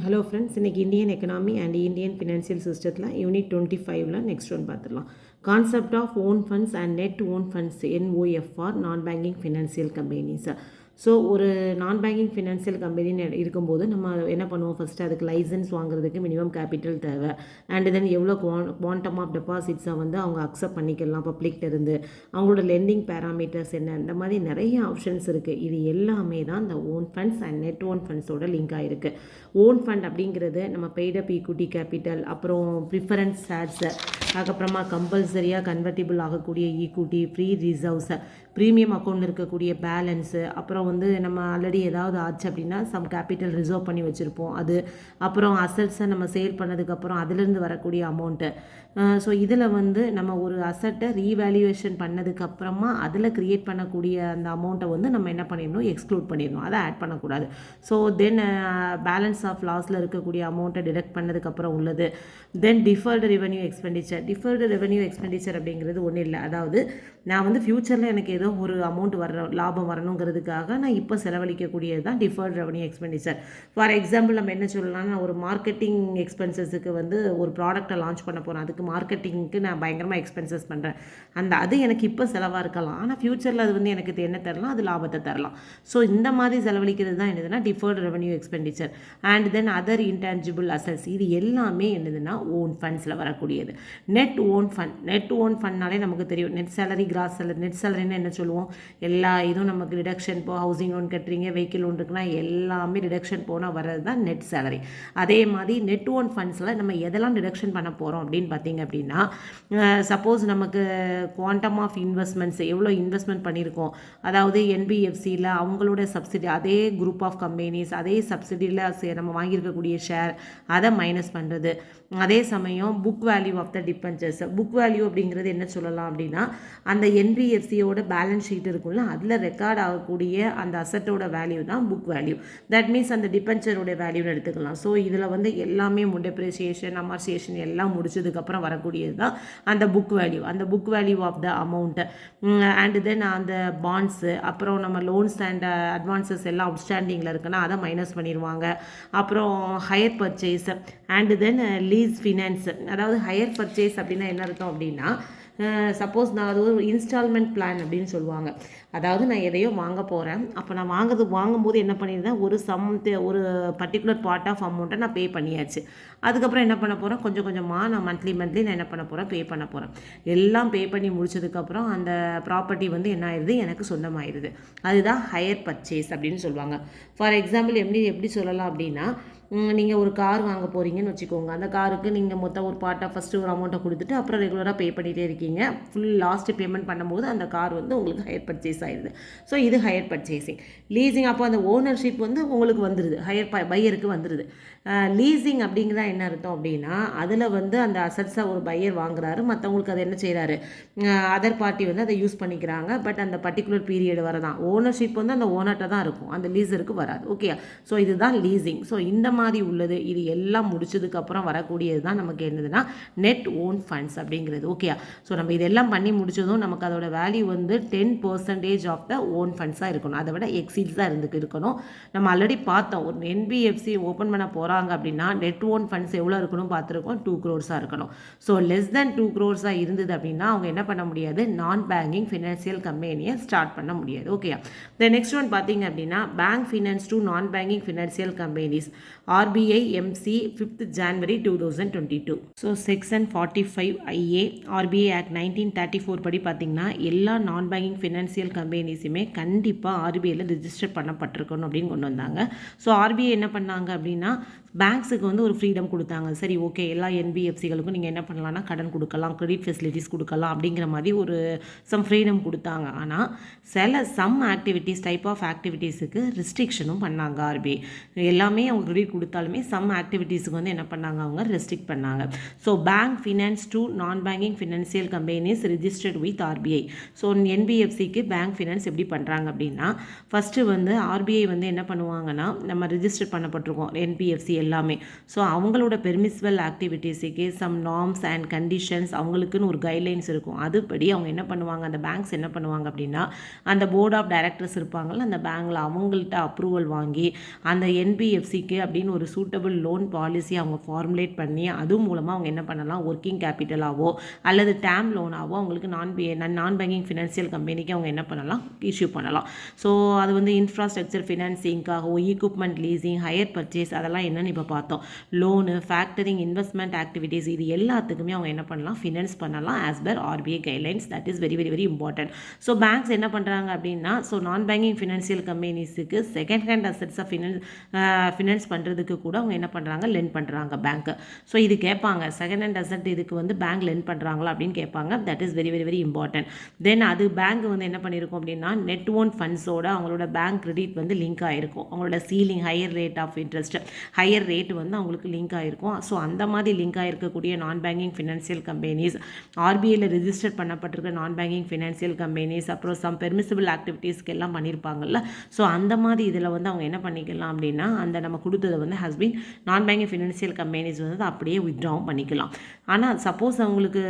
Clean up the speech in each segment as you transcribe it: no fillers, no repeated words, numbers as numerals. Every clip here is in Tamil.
ஹலோ ஃப்ரெண்ட்ஸ், இன்றைக்கி Indian economy and Indian financial சிஸ்டத்தில் யூனிட் 25ல் நெக்ஸ்ட் ஒன் பார்த்துடலாம். Concept of own funds and net own funds NOFR non banking financial companies. So ஒரு நான் பேங்கிங் ஃபினான்ஷியல் கம்பெனின்னு இருக்கும்போது நம்ம என்ன பண்ணுவோம், ஃபஸ்ட்டு அதுக்கு லைசன்ஸ் வாங்குறதுக்கு மினிமம் கேபிட்டல் தேவை. அண்ட் தென் எவ்வளோ குவான்டம் ஆஃப் டெபாசிட்ஸை வந்து அவங்க அக்செப்ட் பண்ணிக்கலாம் பப்ளிக்ல இருந்து, அவங்களோட லெண்டிங் பேராமீட்டர்ஸ் என்ன, இந்த மாதிரி நிறைய ஆப்ஷன்ஸ் இருக்குது. இது எல்லாமே தான் இந்த own funds and net own ஃபண்ட்ஸோட லிங்க் ஆகிருக்கு. ஓன் ஃபண்ட் அப்படிங்கிறது நம்ம பெய்டப் ஈக்விட்டி கேபிட்டல், அப்புறம் ப்ரிஃபரன்ஸ் ஷேர்ஸு, அதுக்கப்புறமா கம்பல்சரியாக கன்வெர்ட்டிபிள் ஆகக்கூடிய ஈக்விட்டி, ஃப்ரீ ரிசர்வ்ஸை, ப்ரீமியம் அக்கௌண்ட் இருக்கக்கூடிய பேலன்ஸு, அப்புறம் வந்து நம்ம ஆல்ரெடி ஏதாவது ஆச்சு அப்படின்னா சம் கேபிட்டல் ரிசர்வ் பண்ணி வச்சுருப்போம் அது, அப்புறம் அசட்ஸை நம்ம சேல் பண்ணதுக்கப்புறம் அதிலிருந்து வரக்கூடிய அமௌண்ட்டு. ஸோ இதில் வந்து நம்ம ஒரு அசட்டை ரீவேல்யூவேஷன் பண்ணதுக்கப்புறமா அதில் க்ரியேட் பண்ணக்கூடிய அந்த அமௌண்ட்டை வந்து நம்ம என்ன பண்ணிடணும், எக்ஸ்க்ளூட் பண்ணிடணும், அதை ஆட் பண்ணக்கூடாது. ஸோ தென் பேலன்ஸ் ஆஃப் லாஸில் இருக்கக்கூடிய அமௌண்ட்டை டிடெக்ட் பண்ணதுக்கப்புறம் உள்ளது. Then deferred revenue expenditure. Deferred revenue expenditure அப்படிங்கிறது ஒன்றும் இல்லை, அதாவது நான் வந்து ஃப்யூச்சரில் எனக்கு ஏதோ ஒரு அமௌண்ட் லாபம் வரணுங்கிறதுக்காக நான் இப்போ செலவழிக்கக்கூடியது தான் deferred revenue expenditure. For example நம்ம என்ன சொல்லலாம்னா, ஒரு மார்க்கெட்டிங் எக்ஸ்பென்சஸுக்கு வந்து ஒரு ப்ராடக்ட்டை லான்ச் பண்ண போகிறேன், அதுக்கு மார்க்கெட்டிங்க்கு நான் பயங்கரமாக எக்ஸ்பென்சஸ் பண்ணுறேன். அது எனக்கு இப்போ செலவாக இருக்கலாம், ஆனால் ஃப்யூச்சரில் அது வந்து எனக்கு என்ன தரலாம், அது லாபத்தை தரலாம். ஸோ இந்த மாதிரி செலவழிக்கிறது தான் என்னதுன்னா deferred revenue expenditure. And then other intangible assets, இது எல்லாமே என்னதுன்னா ஓன் ஃபண்ட்ஸில் வரக்கூடியது. Net own fund. Net own ஃபண்ட்னாலே நமக்கு தெரியும், net salary, gross salary. Net சேலரின்னு என்ன சொல்லுவோம், எல்லா இதுவும் நமக்கு ரிடக்ஷன் இப்போ ஹவுசிங் லோன் கட்டுறீங்க, வெஹிக்கிள் லோன் இருக்குன்னா எல்லாமே ரிடக்ஷன் போனால் வர்றது தான் நெட் சேலரி. அதே மாதிரி நெட் ஓன் ஃபண்ட்ஸில் நம்ம எதெல்லாம் ரிடக்ஷன் பண்ண போகிறோம் அப்படின்னு பார்த்தீங்க அப்படின்னா, சப்போஸ் நமக்கு குவான்டம் ஆஃப் இன்வெஸ்ட்மெண்ட்ஸ் எவ்வளோ இன்வெஸ்ட்மெண்ட் பண்ணியிருக்கோம், அதாவது NBFCயில் அவங்களோட சப்சிடி, அதே குரூப் ஆஃப் கம்பெனிஸ், அதே சப்சிடியில் நம்ம வாங்கியிருக்கக்கூடிய ஷேர், அதை மைனஸ் பண்ணுறது. அதே சமயம் book value of the debentures. Book value அப்படிங்கிறது என்ன சொல்லலாம் அப்படின்னா, அந்த NBFCயோட பேலன்ஸ் ஷீட் இருக்கும்ல, அதில் ரெக்கார்ட் ஆகக்கூடிய அந்த அசட்டோட வேல்யூ தான் புக் வேல்யூ. தட் மீன்ஸ் அந்த டிபென்ச்சரோட வேல்யூன்னு எடுத்துக்கலாம். ஸோ இதில் வந்து எல்லாமே டெப்ரிசியேஷன், அமார்சியேஷன் எல்லாம் முடிச்சதுக்கப்புறம் வரக்கூடியது தான் அந்த புக் வேல்யூ. அந்த book value of the amount. And then அந்த பாண்ட்ஸு, அப்புறம் நம்ம லோன்ஸ் அண்ட் அட்வான்சஸ் எல்லாம் அவுட்ஸ்டாண்டிங்கில் இருக்குன்னா அதை மைனஸ் பண்ணிடுவாங்க. அப்புறம் hire purchase and then lease finance. அதாவது ஹையர் பர்ச்சேஸ் அப்படின்னா என்ன அர்த்தம் அப்படின்னா, சப்போஸ் நான் அது ஒரு இன்ஸ்டால்மெண்ட் பிளான் அப்படின்னு சொல்லுவாங்க. அதாவது நான் எதையோ வாங்க போகிறேன், அப்போ நான் வாங்கும்போது என்ன பண்ணியிருந்தேன், ஒரு பர்டிகுலர் பார்ட் ஆஃப் அமௌண்ட்டை நான் பே பண்ணியாச்சு. அதுக்கப்புறம் என்ன பண்ண போகிறேன், கொஞ்சம் கொஞ்சமாக நான் மந்த்லி நான் என்ன பண்ண போகிறேன், பே பண்ண போகிறேன். எல்லாம் பே பண்ணி முடிச்சதுக்கப்புறம் அந்த ப்ராப்பர்ட்டி வந்து என்ன ஆயிடுது, எனக்கு சொந்தமாயிருது. அதுதான் ஹையர் பர்ச்சேஸ் அப்படின்னு சொல்லுவாங்க. ஃபார் எக்ஸாம்பிள் எப்படி சொல்லலாம் அப்படின்னா, நீங்கள் ஒரு கார் வாங்க போகிறீங்கன்னு வச்சுக்கோங்க. அந்த காருக்கு நீங்கள் மொத்தம் ஒரு பார்ட்டாக ஃபஸ்ட்டு ஒரு அமௌண்ட்டை கொடுத்துட்டு அப்புறம் ரெகுலராக பே பண்ணிகிட்டே இருக்கீங்க. ஃபுல் லாஸ்ட்டு பேமெண்ட் பண்ணும்போது அந்த கார் வந்து உங்களுக்கு ஹையர் பர்ச்சேஸ் ஆயிடுது. ஸோ இது ஹையர் பர்ச்சேசிங். லீசிங், அப்போ அந்த ஓனர்ஷிப் வந்து உங்களுக்கு வந்துடுது, பையருக்கு வந்துடுது. லீசிங் அப்படிங்கிறதா என்ன அர்த்தம் அப்படின்னா, அதில் வந்து அந்த அசட்ஸை ஒரு பையர் வாங்குறாரு, மற்றவங்களுக்கு அதை என்ன செய்கிறாரு, அதர் பார்ட்டி வந்து அதை யூஸ் பண்ணிக்கிறாங்க. பட் அந்த பர்டிகுலர் பீரியட் வரதான் ஓனர்ஷிப் வந்து அந்த ஓனர்கிட்ட தான் இருக்கும், அந்த லீஸருக்கு வராது. ஓகே, ஸோ இதுதான் லீசிங். ஸோ இந்த மாதிரி உள்ளது, இது எல்லாம் முடிச்சதுக்கப்புறம் வரக்கூடியது தான் நமக்கு என்னதுன்னா நெட் ஓன் ஃபண்ட்ஸ் அப்படிங்கிறது. ஓகே, ஸோ நம்ம இதெல்லாம் பண்ணி முடிச்சதும் நமக்கு அதோட வேல்யூ வந்து 10% ஆஃப் த ஓன் ஃபண்ட்ஸாக இருக்கணும், அதை விட எக்ஸீட்ஸ் தான் இருக்கணும். நம்ம ஆல்ரெடி பார்த்தோம், ஒரு NBFC ஓப்பன் பண்ண போகிறாங்க அப்படின்னா நெட் ஓன் ஃபண்ட்ஸ் எவ்வளோ இருக்கணும் பார்த்துருக்கோம், 2 crores இருக்கணும். ஸோ லெஸ் தென் 2 crores இருந்தது அப்படின்னா அவங்க என்ன பண்ண முடியாது, நான் பேங்கிங் ஃபினான்ஷியல் கம்பெனியை ஸ்டார்ட் பண்ண முடியாது. ஓகே, த நெக்ஸ்ட் ஒன் பார்த்தீங்க அப்படின்னா, bank finance to non banking financial companies, RBI MC 5th January 2022. So section 45IA RBI Act 1934 படி பார்த்தீங்கன்னா எல்லா நான் பேங்கிங் ஃபினான்ஷியல் கம்பெனிஸுமே கண்டிப்பாக RBIயில் ரிஜிஸ்டர் பண்ணப்பட்டிருக்கணும் அப்படின்னு கொண்டு வந்தாங்க. ஸோ RBI என்ன பண்ணாங்க அப்படின்னா, பேங்க்ஸுக்கு வந்து ஒரு ஃப்ரீடம் கொடுத்தாங்க. சரி, ஓகே, எல்லா NBFCகளுக்கும் நீங்கள் என்ன பண்ணலாம்னா கடன் கொடுக்கலாம், கிரெடிட் ஃபெசிலிட்டிஸ் கொடுக்கலாம் அப்படிங்கிற மாதிரி ஒரு சம் ஃப்ரீடம் கொடுத்தாங்க. ஆனால் சம் ஆக்டிவிட்டீஸ், டைப் ஆஃப் ஆக்டிவிட்டீஸுக்கு ரெஸ்ட்ரிக்ஷனும் பண்ணாங்க RBI. எல்லாமே அவங்க கிரெடிட் கொடுத்தாலுமே சம் ஆக்டிவிட்டீஸுக்கு வந்து என்ன பண்ணாங்க, அவங்க ரெஸ்ட்ரிக்ட் பண்ணாங்க. So bank finance to non banking financial companies registered with RBI. So NBFCக்கு பேங்க் ஃபினான்ஸ் எப்படி பண்ணுறாங்க அப்படின்னா, ஃபஸ்ட்டு வந்து RBI வந்து என்ன பண்ணுவாங்கன்னா, நம்ம ரிஜிஸ்டர் பண்ணப்பட்டிருக்கோம் NBFC எல்லாமே. ஸோ அவங்களோட பெர்மிசிபிள் ஆக்டிவிட்டீஸுக்கு சம் நார்ம்ஸ் அண்ட் கண்டிஷன்ஸ், அவங்களுக்குன்னு ஒரு கைட்லைன்ஸ் இருக்கும். அதுபடி அவங்க என்ன பண்ணுவாங்க, அந்த பேங்க்ஸ் என்ன பண்ணுவாங்க அப்படின்னா, அந்த போர்ட் ஆஃப் டைரக்டர்ஸ் இருப்பாங்கள்ல அந்த பேங்க்கில், அவங்கள்ட்ட அப்ரூவல் வாங்கி அந்த NBFCக்கு அப்படின்னு அப்படின்னு ஒரு சூட்டபிள் லோன் பாலிசி அவங்க ஃபார்முலேட் பண்ணி அது மூலமாக அவங்க என்ன பண்ணலாம், ஒர்க்கிங் கேபிட்டலாவோ அல்லது டேம் லோனாவோ அவங்களுக்கு நான் பேங்கிங் ஃபினான்சியல் கம்பெனிக்கு அவங்க என்ன பண்ணலாம், இஷ்யூ பண்ணலாம். ஸோ அது வந்து இன்ஃப்ராஸ்ட்ரக்சர் ஃபினான்சிங்காகவோ எக்யூப்மெண்ட் லீசிங், ஹையர் பர்ச்சேஸ் அதெல்லாம் என்னென்னு இப்போ பார்த்தோம். லோனு, ஃபேக்டரிங், இன்வெஸ்ட்மெண்ட் ஆக்டிவிட்டீஸ் இது எல்லாத்துக்குமே அவங்க என்ன பண்ணலாம், ஃபினான்ஸ் பண்ணலாம் as per RBI guidelines. That is very very very important. So banks என்ன பண்ணுறாங்க அப்படின்னா, ஸோ நான் பேங்கிங் ஃபினான்சியல் கம்பெனிஸுக்கு செகண்ட் ஹேண்ட் அசெட்ஸை ஃபினான்ஸ் பண்ணுறதுக்கு கூட அவங்க என்ன பண்ணுறாங்க, லெண்ட் பண்ணுறாங்க பேங்க்கு. ஸோ இது கேட்பாங்க, செகண்ட் ஹேண்ட் அசெட் இதுக்கு வந்து பேங்க் லெண்ட் பண்ணுறாங்களா அப்படின்னு கேட்பாங்க. That is very very very important. Then அது பேங்க் வந்து என்ன பண்ணியிருக்கும் அப்படின்னா, நெட் ஓன் ஃபண்ட்ஸோட அவங்களோட பேங்க் கிரெடிட் வந்து லிங்க் ஆகிருக்கும். அவங்களோட ceiling higher rate of interest, higher rate வந்து அவங்களுக்கு லிங்க் ஆகிருக்கும். ஸோ அந்த மாதிரி லிங்க் ஆகிருக்கக்கூடிய நான் பேங்கிங் ஃபினான்சியல் கம்பெனிஸ், RBIயில் ரிஜிஸ்டர் பண்ணப்பட்டிருக்க நான் பேங்கிங் ஃபினான்சியல் கம்பெனிஸ், அப்புறம் சம் பெர்மிசிபிள் ஆக்டிவிட்டீஸ்க்கு எல்லாம் பண்ணியிருப்பாங்கல்ல. ஸோ அந்த மாதிரி இதில் வந்து அவங்க என்ன பண்ணிக்கலாம் அப்படின்னா, அந்த நம்ம கொடுத்ததை வந்து ஹஸ்பண்ட் நான் பேங்கிங் ஃபினான்சியல் கம்பெனிஸ் வந்து அப்படியே வித்ட்ராவும் பண்ணிக்கலாம். ஆனால் சப்போஸ் அவங்களுக்கு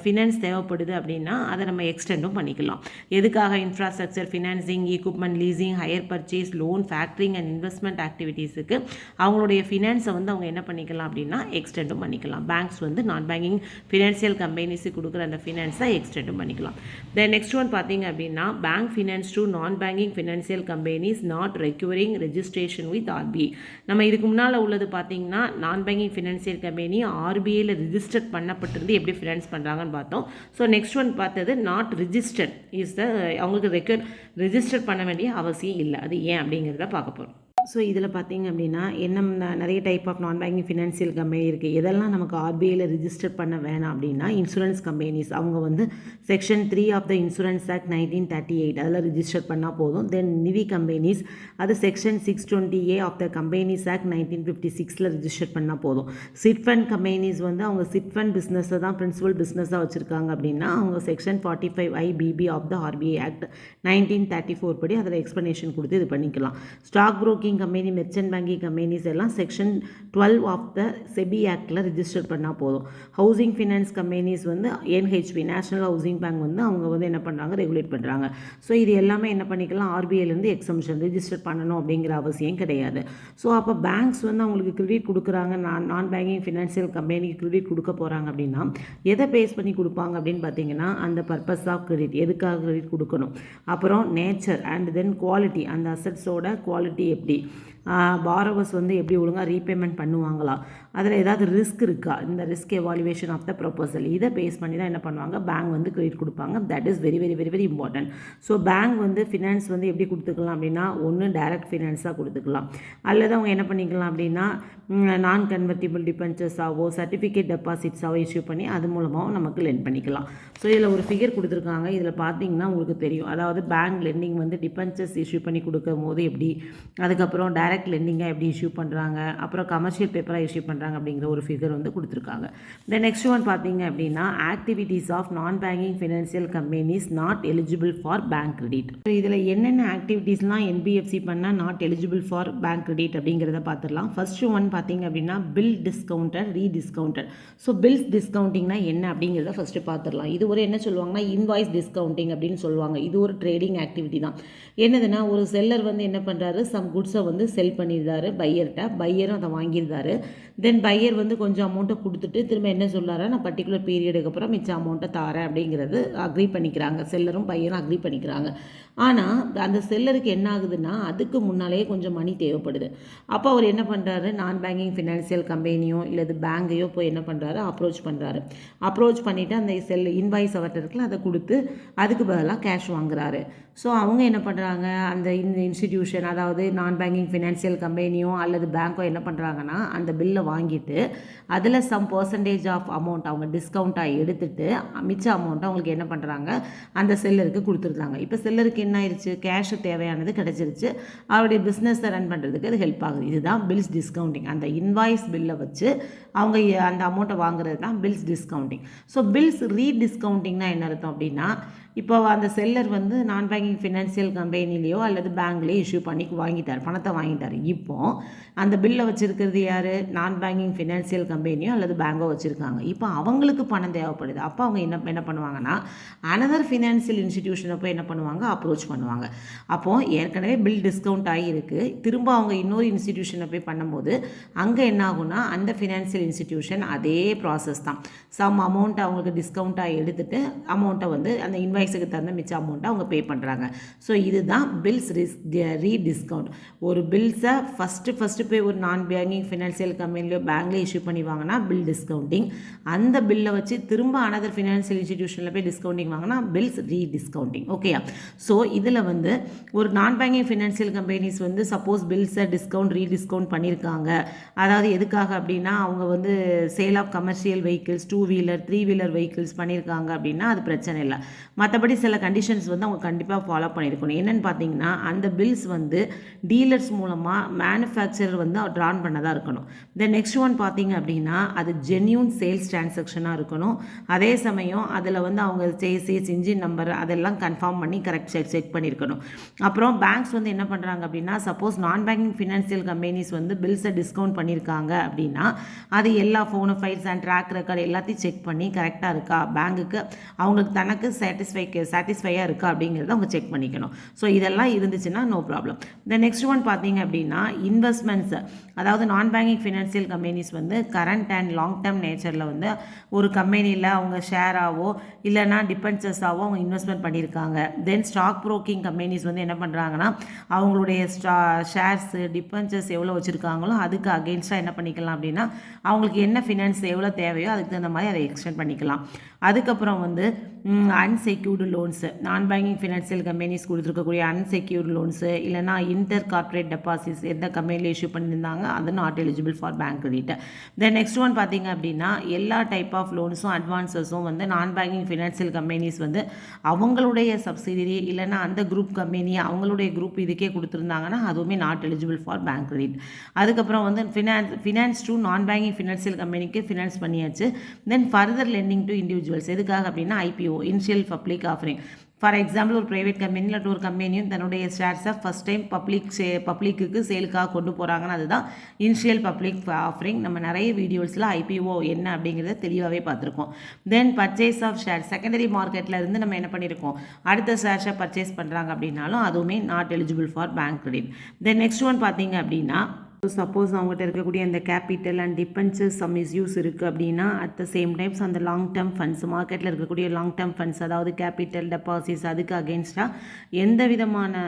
ஃபினான்ஸ் தேவைப்படுது அப்படின்னா அதை நம்ம எக்ஸ்டெண்டும் பண்ணிக்கலாம். எதுக்காக, infrastructure financing, equipment leasing, hire purchase, loan, factoring and investment ஆக்டிவிட்டீஸுக்கு அவங்களுடைய ஃபினான்ஸை வந்து அவங்க என்ன பண்ணிக்கலாம் அப்படின்னா எக்ஸ்டெண்டும் பண்ணிக்கலாம். பேங்க்ஸ் வந்து நான் பேங்கிங் ஃபினான்சியல் கம்பெனிஸுக்கு கொடுக்குற அந்த ஃபினான்ஸை எக்ஸ்டெண்டும் பண்ணிக்கலாம். தென் நெக்ஸ்ட் ஒன் பார்த்தீங்க அப்படின்னா, bank finance to non banking financial companies not recurring registration with RBI. நம்ம இதுக்கு முன்னால் உள்ளது பார்த்தீங்கன்னா, நான் பேங்கிங் ஃபினான்சியல் கம்பெனி RBIயில் ரிஜிஸ்டர் பண்ணப்பட்டிருந்து எப்படி ஃபினான்ஸ் பண்ணுறாங்கன்னு பார்த்தோம். ஸோ நெக்ஸ்ட் ஒன் பார்த்தது நாட் ரிஜிஸ்டர்ட் இஸ் த, அவங்களுக்கு ரெஜிஸ்டர் பண்ண வேண்டிய அவசியம் இல்லை. அது ஏன் அப்படிங்கிறத பார்க்க போகிறோம். ஸோ இதில் பார்த்தீங்க அப்படின்னா நிறைய டைப் ஆஃப் நான் பேங்கிங் ஃபினான்சியல் கம்பெனி இருக்குது. எதெல்லாம் நமக்கு RBIயில் ரிஜிஸ்டர் பண்ண வேணாம் அப்படின்னா, இன்சூரன்ஸ் கம்பெனிஸ் அவங்க வந்து section 3 of the insurance act 1938 அதில் ரிஜிஸ்டர் பண்ணால் போதும். தென் நிவி கம்பெனிஸ் அது section 620A of the companies act 1956 register பண்ணால் போதும். சிட் ஃபண்ட் கம்பெனிஸ் வந்து அவங்க சிட் ஃபண்ட் பிஸ்னஸை தான் பிரின்சிபல் பிஸ்னஸாக வச்சுருக்காங்க அப்படின்னா அவங்க section 45IBB of the RBI act 1934 படி அதில் எக்ஸ்ப்ளனேஷன் கொடுத்து இது பண்ணிக்கலாம். Stock broking company, merchant banking companies எல்லாம் செக்ஷன் 12 ஆஃப் த செபி ஆக்டில் ரிஜிஸ்டர் பண்ணால் போதும். ஹவுசிங் ஃபினான்ஸ் கம்பெனிஸ் வந்து NHB நேஷனல் ஹவுசிங் பேங்க் வந்து அவங்க வந்து என்ன பண்ணுறாங்க, ரெகுலேட் பண்ணுறாங்க. ஸோ இது எல்லாமே என்ன பண்ணிக்கலாம், RBIலேருந்து எக்ஸம்ஷன் ரிஜிஸ்டர் பண்ணணும் அப்படிங்கிற அவசியம் கிடையாது. ஸோ அப்போ பேங்க்ஸ் வந்து அவங்களுக்கு கிரெடிட் கொடுக்குறாங்க, நான் பேங்கிங் ஃபினான்சியல் கம்பெனிக்கு கிரெடிட் கொடுக்க போகிறாங்க அப்படின்னா எதை பேஸ் பண்ணி கொடுப்பாங்க அப்படின்னு பார்த்தீங்கன்னா, அந்த பர்பஸ் ஆஃப் கிரெடிட், எதுக்காக கிரெடிட் கொடுக்கணும், அப்புறம் நேச்சர் அண்ட் தென் குவாலிட்டி, அந்த அசட்ஸோட குவாலிட்டி எப்படி, பாரோவர்ஸ் வந்து எப்படி ஒழுங்காக ரீபேமெண்ட் பண்ணுவாங்களா, அதில் ஏதாவது ரிஸ்க் இருக்கா, இந்த risk evaluation of the proposal இதை பேஸ் பண்ணி தான் என்ன பண்ணுவாங்க, பேங்க் வந்து கிரெடிட் கொடுப்பாங்க. That is very very very very important. So bank வந்து ஃபினான்ஸ் வந்து எப்படி கொடுத்துக்கலாம் அப்படின்னா, ஒன்று டைரக்ட் ஃபினான்ஸாக கொடுத்துக்கலாம், அல்லது அவங்க என்ன பண்ணிக்கலாம் அப்படின்னா நான் கன்வெர்ட்டிபிள் டிபென்ச்சர்ஸாவோ சர்டிஃபிகேட் டெபாசிட்ஸாவோ இஷ்யூ பண்ணி அது மூலமாகவும் நமக்கு லெண்ட் பண்ணிக்கலாம். ஸோ இதில் ஒரு ஃபிகர் கொடுத்துருக்காங்க, இதில் பார்த்தீங்கன்னா உங்களுக்கு தெரியும். அதாவது பேங்க் லெண்டிங் வந்து டிபென்ச்சர்ஸ் இஷ்யூ பண்ணி கொடுக்கும் போது எப்படி, அதுக்கப்புறம் டைரக்ட் லெண்டிங்காக எப்படி இஷ்யூ பண்ணுறாங்க, அப்புறம் கமர்ஷியல் பேப்பராக இஷ்யூ பண்ணுறாங்க அப்படிங்கிற ஒரு ஃபிகர் வந்து கொடுத்துருக்காங்க. தென் நெக்ஸ்ட் ஒன் பார்த்தீங்க அப்படின்னா, ஆக்டிவிட்டீஸ் ஆஃப் நான் banking financial companies not eligible for bank credit. So இதில் என்னென்ன ஆக்டிவிட்டீஸ்லாம் NBFC பண்ணால் not eligible for bank credit அப்படிங்கிறத பார்த்துடலாம். ஃபர்ஸ்ட் ஒன் பார்த்தீங்க அப்படின்னா பில் டிஸ்கவுண்டட், ரீடிஸ்கவுண்டட். ஸோ பில்ஸ் டிஸ்கவுண்டிங்னா என்ன அப்படிங்கிறத ஃபஸ்ட்டு பார்த்துடலாம். இது ஒரு என்ன சொல்லுவாங்கன்னா இன்வாய்ஸ் டிஸ்கவுண்டிங் அப்படின்னு சொல்லுவாங்க. இது ஒரு ட்ரேடிங் ஆக்டிவிட்டி தான். என்னதுன்னா, ஒரு செல்லர் வந்து என்ன பண்ணுறாரு, சம் குட்ஸை வந்து செல் பண்ணியிருந்தாரு பையர்கிட்ட, பையரும் அதை வாங்கியிருந்தாரு. தென் பையர் வந்து கொஞ்சம் அமௌண்ட்டை கொடுத்துட்டு திரும்ப என்ன சொல்கிறாரு, நான் பர்டிகுலர் பீரியடுக்கு அப்புறம் மிச்ச அமௌண்ட்டை தாரேன் அப்படிங்கிறது அக்ரி பண்ணிக்கிறாங்க. செல்லரும் பையரும் அக்ரி பண்ணிக்கிறாங்க. ஆனால் அந்த செல்லருக்கு என்ன ஆகுதுன்னா, அதுக்கு முன்னாலேயே கொஞ்சம் மணி தேவைப்படுது. அப்போ அவர் என்ன பண்ணுறாரு, நான் பேங்கிங் ஃபினான்சியல் கம்பெனியோ இல்லது பேங்கையோ போய் என்ன பண்ணுறாரு, அப்ரோச் பண்ணுறாரு. அப்ரோச் பண்ணிவிட்டு அந்த இன்வாய்ஸ் அவர்கிட்ட இருக்குல்ல அதை கொடுத்து அதுக்கு பதிலாக கேஷ் வாங்குறாரு. ஸோ அவங்க என்ன பண்ணுறாங்க, அந்த இன்ஸ்டிடியூஷன் அதாவது நான் பேங்கிங் ஃபினான்சியல் கம்பெனியோ அல்லது பேங்க்கோ என்ன பண்ணுறாங்கன்னா, அந்த பில்லை வாங்கிட்டு அதில் சம் பர்சன்டேஜ் ஆஃப் அமௌண்ட் அவங்க டிஸ்கவுண்ட்டாக எடுத்துகிட்டு மிச்ச அமௌண்ட்டை அவங்களுக்கு என்ன பண்ணுறாங்க, அந்த செல்லருக்கு கொடுத்துருந்தாங்க. இப்போ செல்லருக்கு என்ன ஆயிடுச்சு, கேஷு தேவையானது கிடச்சிருச்சு, அவருடைய பிஸ்னஸை ரன் பண்ணுறதுக்கு அது ஹெல்ப் ஆகுது. இதுதான் பில்ஸ் டிஸ்கவுண்டிங். அந்த இன்வாய்ஸ் பில்லை வச்சு அவங்க அந்த அமௌண்ட்டை வாங்குறது தான் பில்ஸ் டிஸ்கவுண்டிங். ஸோ பில்ஸ் ரீடிஸ்கவுண்டிங்னா என்ன அர்த்தம் அப்படின்னா, இப்போ அந்த செல்லர் வந்து நான் பேங்கிங் ஃபினான்சியல் கம்பெனிலேயோ அல்லது பேங்க்லேயோ இஷ்யூ பண்ணி வாங்கிட்டார், பணத்தை வாங்கிட்டார். இப்போது அந்த பில்லை வச்சுருக்கிறது யார்? நான் பேங்கிங் ஃபினான்சியல் கம்பெனியோ அல்லது பேங்கோ வச்சுருக்காங்க. இப்போ அவங்களுக்கு பணம் தேவைப்படுது. அப்போ அவங்க என்ன பண்ணுவாங்கன்னா அனதர் ஃபினான்சியல் இன்ஸ்டிடியூஷனை போய் என்ன பண்ணுவாங்க, அப்ரோச் பண்ணுவாங்க. அப்போது ஏற்கனவே பில் டிஸ்கவுண்ட் ஆகியிருக்கு, திரும்ப அவங்க இன்னொரு இன்ஸ்டிடியூஷனை போய் பண்ணும்போது அங்கே என்ன ஆகும்னா அந்த ஃபினான்சியல் இன்ஸ்டிடியூஷன் அதே ப்ராசஸ் தான். சம் அமௌண்ட் அவங்களுக்கு டிஸ்கவுண்ட்டாக எடுத்துகிட்டு அமௌண்ட்டை வந்து அந்த இன்வாய்ஸுக்கு தகுந்த மிச்ச அமௌண்ட்டை அவங்க பே பண்ணுறாங்க. ஸோ இதுதான் பில்ஸ் ரீடிஸ்கவுண்ட். ஒரு பில்ஸை ஃபஸ்ட்டு போய் ஒரு நான் பேங்கிங் ஃபினான்சியல் கம்பெனிலையோ பேங்க்லேயோ இஷ்யூ பண்ணி வாங்கினா பில் டிஸ்கவுண்டிங். அந்த பில்லை வச்சு திரும்ப அனதர் ஃபினான்சியல் இன்ஸ்டிடியூஷனில் போய் டிஸ்கவுண்டிங் வாங்கினா பில்ஸ் ரீடிஸ்கவுண்டிங். ஓகேயா? ஸோ இதில் வந்து ஒரு நான் பேங்கிங் ஃபினான்சியல் கம்பெனிஸ் வந்து சப்போஸ் பில்ஸை ரீடிஸ்கவுண்ட் பண்ணியிருக்காங்க. அதாவது எதுக்காக அப்படின்னா அவங்க வந்து sale of commercial vehicles, 2 wheeler 3 wheeler vehicles பண்ணியிருக்காங்க அப்படின்னா அது பிரச்சனை இல்லை. மற்றபடி சில கண்டிஷன்ஸ் வந்து அவங்க கண்டிப்பாக ஃபாலோ பண்ணியிருக்கணும். என்னென்னு பார்த்தீங்கன்னா அந்த பில்ஸ் வந்து டீலர்ஸ் மூலமாக மேனுஃபேக்சரர் வந்து ட்ரான் பண்ணதாக இருக்கணும். தென் நெக்ஸ்ட் ஒன் பார்த்தீங்க அப்படின்னா அது ஜென்யூன் சேல்ஸ் டிரான்சாக்ஷனாக இருக்கணும். அதே சமயம் அதில் வந்து அவங்க சேல்ஸ் இன்ஜின் நம்பர் அதெல்லாம் கன்ஃபார்ம் பண்ணி கரெக்ட் செக் பண்ணியிருக்கணும். அப்புறம் பேங்க்ஸ் வந்து என்ன பண்ணுறாங்க அப்படின்னா சப்போஸ் நான் பேங்கிங் ஃபினான்சியல் கம்பெனிஸ் வந்து பில்ஸை டிஸ்கவுண்ட் பண்ணியிருக்காங்க அப்படின்னா அது எல்லா phone files and track record எல்லாத்தையும் செக் பண்ணி கரெக்டாக இருக்கா, பேங்குக்கு அவங்களுக்கு தனக்கு சாட்டிஸ்ஃபையாக இருக்கா அப்படிங்கிறத அவங்க செக் பண்ணிக்கணும். ஸோ இதெல்லாம் இருந்துச்சுன்னா நோ ப்ராப்ளம். இந்த நெக்ஸ்ட் ஒன் பார்த்தீங்க அப்படின்னா இன்வெஸ்ட்மெண்ட்ஸ், அதாவது நான் பேங்கிங் ஃபினான்சியல் கம்பெனிஸ் வந்து கரண்ட் அண்ட் லாங் டேர்ம் நேச்சரில் வந்து ஒரு கம்பெனியில் அவங்க ஷேராகவோ இல்லைனா டிபென்ச்சர்ஸாகவோ அவங்க இன்வெஸ்ட்மெண்ட் பண்ணியிருக்காங்க. தென் ஸ்டாக் ப்ரோக்கிங் கம்பெனிஸ் வந்து என்ன பண்ணுறாங்கன்னா அவங்களுடைய ஷேர்ஸு டிபென்ச்சர்ஸ் எவ்வளோ வச்சுருக்காங்களோ அதுக்கு அகெயின்ஸ்டாக என்ன பண்ணிக்கலாம் அப்படின்னா அவங்களுக்கு என்ன ஃபினான்ஸ் எவ்வளோ தேவையோ அதுக்கு தகுந்த மாதிரி அதை எக்ஸ்டெண்ட் பண்ணிக்கலாம். அதுக்கப்புறம் வந்து அன்செக்யூர்டு லோன்ஸு, நான் பேங்கிங் ஃபினான்சியல் கம்பெனிஸ் கொடுத்துருக்கக்கூடிய அன்செக்யூர்டு லோன்ஸு இல்லைனா இன்டர் கார்ப்பரேட் டெபாசிட்ஸ் எந்த கம்பெனியில் இஷ்யூ பண்ணியிருந்தாங்க அது not eligible for bank credit. Then next one பார்த்தீங்க அப்படின்னா எல்லா டைப் ஆஃப் லோன்ஸும் அட்வான்ஸஸும் வந்து நான் பேங்கிங் ஃபினான்சியல் கம்பெனிஸ் வந்து அவங்களுடைய சப்சிடரி இல்லைனா அந்த குரூப் கம்பெனி அவங்களுடைய குரூப் இதுக்கே கொடுத்துருந்தாங்கன்னா அதுவுமே not eligible for bank credit. அதுக்கப்புறம் வந்து finance to non banking financial கம்பெனிக்கு ஃபினான்ஸ் பண்ணியாச்சு. Then further lending to individuals, எதுக்காக அப்படின்னா IPO initial public offering. For example ஒரு ப்ரைவேட் கம்பெனி இல்லை ஒரு கம்பெனியும் தன்னுடைய ஷேர்ஸை ஃபஸ்ட் டைம் பப்ளிக்கு சேலுக்காக கொண்டு போகிறாங்கன்னு அதுதான் இனிஷியல் பப்ளிக் ஆஃபரிங். நம்ம நிறைய வீடியோஸில் ஐபிஓ என்ன அப்படிங்கிறத தெளிவாகவே பார்த்துருக்கோம். தென் பர்ச்சேஸ் ஆஃப் ஷேர், செகண்டரி மார்க்கெட்டில் இருந்து நம்ம என்ன பண்ணியிருக்கோம் அடுத்த ஷேர்ஸை பர்ச்சேஸ் பண்ணுறாங்க அப்படின்னாலும் அதுவுமே not eligible for bank credit. Then next one பார்த்தீங்க அப்படின்னா சப்போஸ் அவங்ககிட்ட இருக்கக்கூடிய அந்த capital and debentures some misuse இருக்குது அப்படின்னா அட் த சேம் டைம்ஸ் அந்த லாங் டேர்ம் ஃபண்ட்ஸ் மார்க்கெட்டில் இருக்கக்கூடிய லாங் டேர்ம் ஃபண்ட்ஸ் அதாவது கேபிட்டல் டெபாசிட்ஸ் அதுக்கு அகெயின்ஸ்டாக எந்த விதமான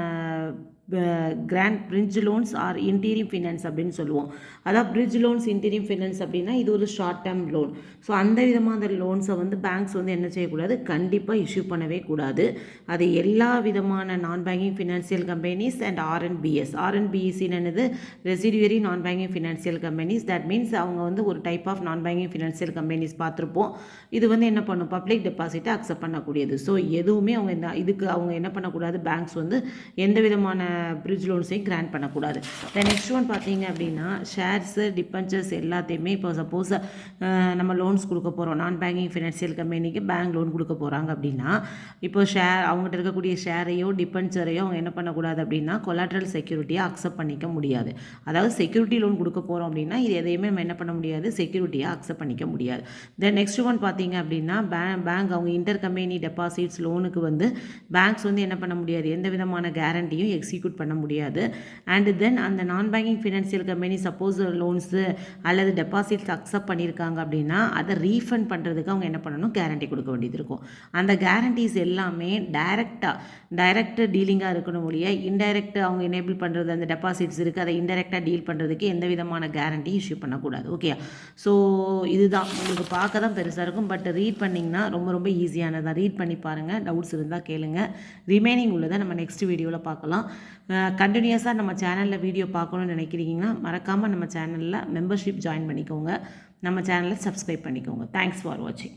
grand bridge loans or interim finance அப்படின்னு சொல்லுவோம். அதாவது பிரிட்ஜ் லோன்ஸ் இன்டீரியம் ஃபினான்ஸ் அப்படின்னா இது ஒரு ஷார்ட் டேர்ம் லோன். ஸோ அந்த விதமான லோன்ஸை வந்து பேங்க்ஸ் வந்து என்ன செய்யக்கூடாது, கண்டிப்பாக இஷ்யூ பண்ணவே கூடாது. அது எல்லா விதமான நான் பேங்கிங் ஃபினான்சியல் கம்பெனிஸ் அண்ட் ஆர்என்பிஎஸ்சின்னு என்னது ரெசிடியூரி நான் banking financial companies. That means அவங்க வந்து ஒரு டைப் ஆஃப் நான் பேங்கிங் ஃபினான்சியல் கம்பெனிஸ் பார்த்துருப்போம். இது வந்து என்ன பண்ணும், பப்ளிக் டெபாசிட்டை அக்செப்ட் பண்ணக்கூடியது. ஸோ எதுவுமே அவங்க இதுக்கு அவங்க என்ன பண்ணக்கூடாது, பேங்க்ஸ் வந்து எந்த விதமான பிரிட்ஜ் லோன்ஸையும் கிராண்ட் பண்ணக்கூடாது. நெக்ஸ்ட் ஒன் பார்த்தீங்க அப்படின்னா ஷேர்ஸு டிபென்ச்சர்ஸ் எல்லாத்தையுமே இப்போ சப்போஸ் நம்ம லோன்ஸ் கொடுக்க போகிறோம், நான் பேங்கிங் ஃபினான்சியல் கம்பெனிக்கு பேங்க் லோன் கொடுக்க போகிறாங்க அப்படின்னா இப்போ அவங்ககிட்ட இருக்கக்கூடிய ஷேரையோ டிபென்ச்சரையோ அவங்க என்ன பண்ணக்கூடாது அப்படின்னா கொலாட்ரல் செக்யூரிட்டியாக அக்செப்ட் பண்ணிக்க முடியாது. அதாவது செக்யூரிட்டி லோன் கொடுக்க போகிறோம் அப்படின்னா இது எதையுமே நம்ம என்ன பண்ண முடியாது, செக்யூரிட்டியாக அக்செப்ட் பண்ணிக்க முடியாது. நெக்ஸ்ட் ஒன் பார்த்தீங்க அப்படின்னா பேங்க் அவங்க இன்டர் கம்பெனி டெபாசிட்ஸ் லோனுக்கு வந்து பேங்க்ஸ் வந்து என்ன பண்ண முடியாது, எந்த விதமான கேரண்டியும் எக்ஸிக்யூட் பண்ண முடியாது. அண்ட் தென் அந்த நான் banking financial company suppose loans அல்லது டெபாசிட்ஸ் அக்செப்ட் பண்ணியிருக்காங்க அப்படின்னா அதை ரீஃபண்ட் பண்ணுறதுக்கு அவங்க என்ன பண்ணணும், கேரண்டி கொடுக்க வேண்டியது இருக்கும். அந்த கேரண்டிஸ் எல்லாமே டைரக்ட் டீலிங்காக இருக்கணும் ஒழிய இன்டைரக்ட் அவங்க எனேபிள் பண்ணுறது அந்த டெபாசிட்ஸ் இருக்குது அதை இன்டைரக்டாக டீல் பண்ணுறதுக்கு எந்த விதமான கேரண்டி இஷ்யூ பண்ணக்கூடாது. ஓகே, ஸோ இதுதான் உங்களுக்கு பார்க்க தான் பெருசாக இருக்கும், பட் ரீட் பண்ணிங்கன்னா ரொம்ப ரொம்ப ஈஸியானதான். ரீட் பண்ணி பாருங்கள், டவுட்ஸ் இருந்தால் கேளுங்க. ரிமைனிங் உள்ளதை நம்ம நெக்ஸ்ட் வீடியோவில் பார்க்கலாம். கண்டினியூஸாக நம்ம சேனலில் வீடியோ பார்க்கணுன்னு நினைக்கிறீங்கன்னா மறக்காமல் நம்ம சேனலில் மெம்பர்ஷிப் ஜாயின் பண்ணிக்கோங்க, நம்ம சேனலை சப்ஸ்கிரைப் பண்ணிக்கோங்க. தேங்க்ஸ் ஃபார் வாட்சிங்.